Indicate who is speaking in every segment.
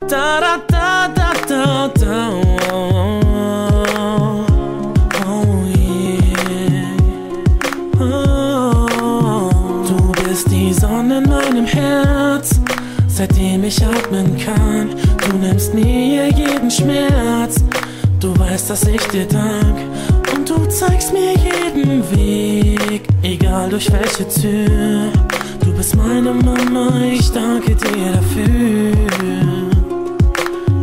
Speaker 1: Da da da da da da. Oh yeah. Oh. Du bist die Sonne in meinem Herz, seitdem ich atmen kann. Du nimmst mir jeden Schmerz. Du weißt, dass ich dir dank, und du zeigst mir jeden Weg, egal durch welche Tür. Du bist meine Mama, ich danke dir dafür.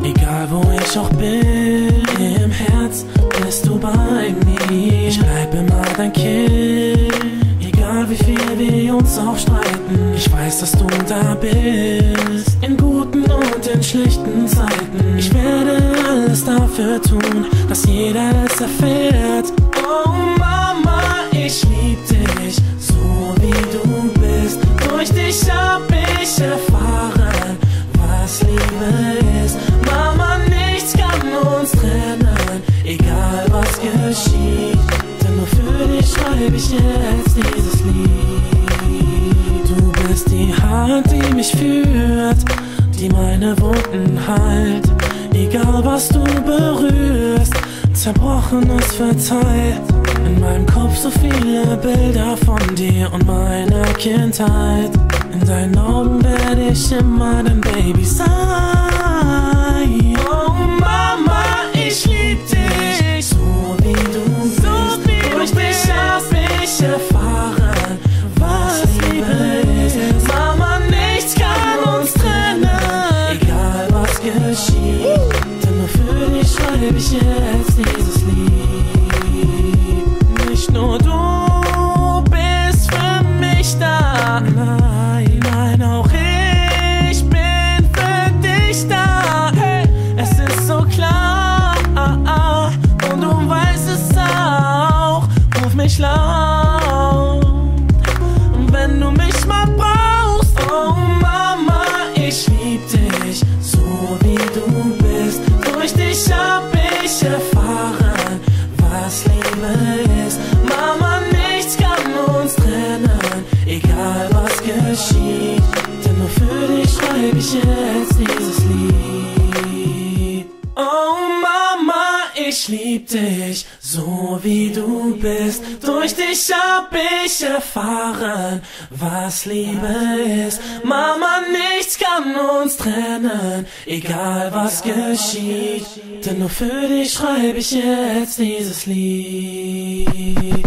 Speaker 1: Egal wo ich auch bin, im Herz bist du bei mir. Ich bleib immer dein Kind, egal wie viel wir uns auch streiten. Ich weiß, dass du da bist, in guten und in schlechten Zeiten. Ich werde alles dafür tun, dass jeder es erfährt. Oh Mama, ich lieb dich, so wie du bist. Durch dich hab ich erfahren, was Liebe ist. Mama, nichts kann uns trennen, egal was geschieht. Denn nur für dich schreibe ich jetzt dieses Lied. Du bist die Hand, die mich führt, die meine Wunden heilt. Egal was du berührst, Zerbrochenes verzeiht. In meinem Kopf so viele Bilder von dir und meiner Kindheit. In deinen Augen werde ich immer dein Baby sein. Oh Mama, ich lieb dich, so wie du bist. Durch dich hab ich erfahren, was Liebe ist. Mama, nichts kann uns trennen, egal was geschieht. Denn nur für dich schreibe ich jetzt dieses Lied. Nicht nur du bist für mich da, nein, nein, auch ich bin für dich da. Hey, es ist so klar, und du weißt es auch. Ruf mich laut, wenn du mich mal brauchst. Oh Mama, ich lieb dich, so wie du bist. Durch dich hab ich erfahren, was Liebe ist. Mama, nichts kann uns trennen, egal was geschieht. Denn nur für dich schreibe ich jetzt dieses Lied. Oh Mama, ich lieb dich, so wie du bist. Durch dich hab ich erfahren, was Liebe ist. Mama, nichts kann uns trennen, egal was geschieht. Denn nur für dich schreibe ich jetzt dieses Lied.